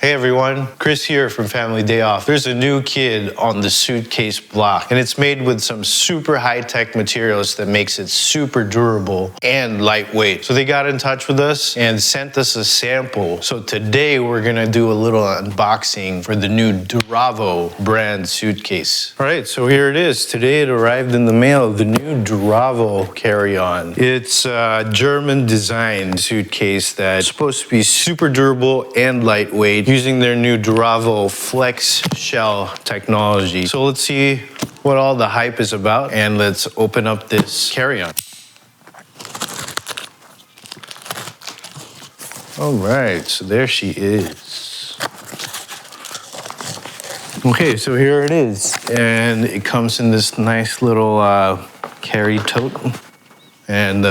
Hey everyone, Chris here from Family Day Off. There's a new kid on the suitcase block, and it's made with some super high-tech materials that makes it super durable and lightweight. So they got in touch with us and sent us a sample. So today we're gonna do a little unboxing for the new Duravo brand suitcase. All right, so here it is. Today it arrived in the mail, the new Duravo carry-on. It's a German designed suitcase that's supposed to be super durable and lightweight, using their new Duravo flex shell technology. So let's see what all the hype is about, and let's open up this carry-on. All right, so there she is. Okay, so here it is, and it comes in this nice little carry tote, and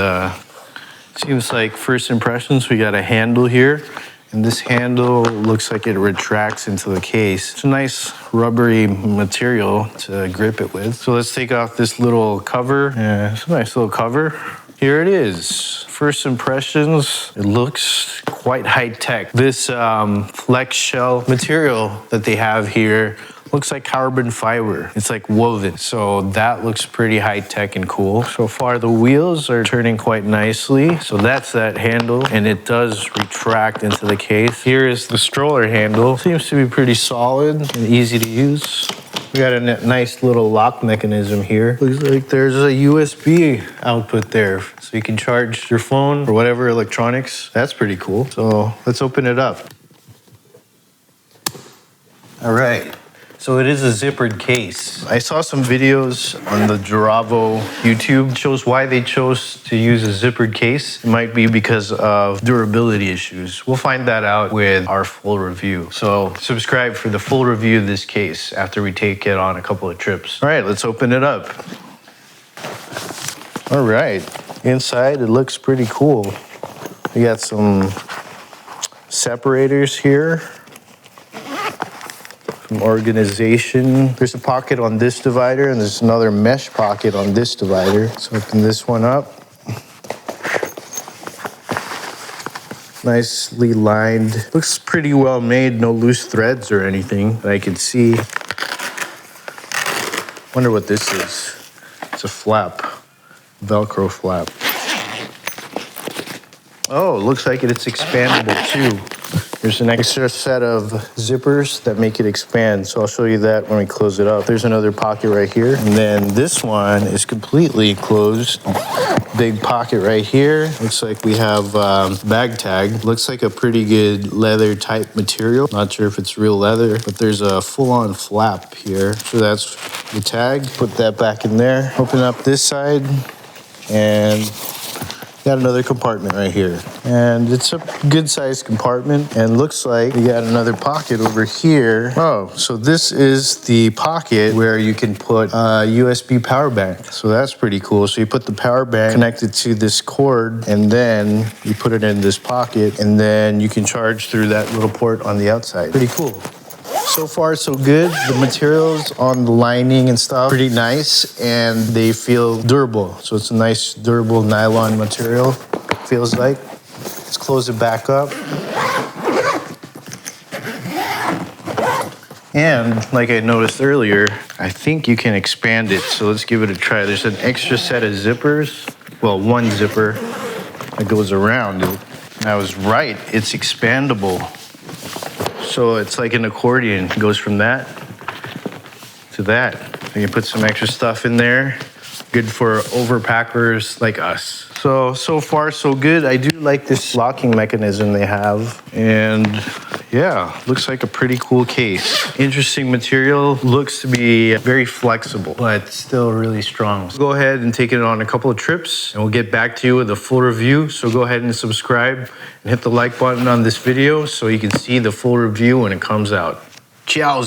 seems like first impressions, we got a handle here. And this handle looks like it retracts into the case. It's a nice rubbery material to grip it with. So let's take off this little cover. Yeah, it's a nice little cover. Here it is. First impressions, it looks quite high tech. This flex shell material that they have here looks like carbon fiber. It's like woven. So that looks pretty high tech and cool. So far the wheels are turning quite nicely. So that's that handle, and it does retract into the case. Here is the stroller handle. Seems to be pretty solid and easy to use. We got a nice little lock mechanism here. Looks like there's a USB output there, so you can charge your phone or whatever electronics. That's pretty cool. So let's open it up. All right. So it is a zippered case. I saw some videos on the Duravo YouTube. It shows why they chose to use a zippered case. It might be because of durability issues. We'll find that out with our full review. So subscribe for the full review of this case after we take it on a couple of trips. All right, let's open it up. All right, inside it looks pretty cool. We got some separators here. Organization. There's a pocket on this divider, and there's another mesh pocket on this divider. So open this one up. Nicely lined. Looks pretty well made, no loose threads or anything that I can see. Wonder what this is. It's a flap, Velcro flap. Oh, looks like it's expandable too. There's an extra set of zippers that make it expand, so I'll show you that when we close it up. There's another pocket right here, and then this one is completely closed. Big pocket right here. Looks like we have bag tag. Looks like a pretty good leather type material. Not sure if it's real leather, but there's a full-on flap here. So that's the tag. Put that back in there. Open up this side, and got another compartment right here, and it's a good sized compartment, and looks like we got another pocket over here. Oh, so this is the pocket where you can put a USB power bank. So that's pretty cool. So you put the power bank connected to this cord, and then you put it in this pocket, and then you can charge through that little port on the outside. Pretty cool. So far, so good. The materials on the lining and stuff, pretty nice, and they feel durable. So it's a nice, durable nylon material, feels like. Let's close it back up. And like I noticed earlier, I think you can expand it. So let's give it a try. There's an extra set of zippers. Well, one zipper that goes around it. I was right, it's expandable. So it's like an accordion. It goes from that to that. And you put some extra stuff in there. Good for overpackers like us. So far, so good. I do like this locking mechanism they have. And yeah, looks like a pretty cool case. Interesting material. Looks to be very flexible, but still really strong. So go ahead and take it on a couple of trips, and we'll get back to you with a full review. So go ahead and subscribe and hit the like button on this video so you can see the full review when it comes out. Ciao!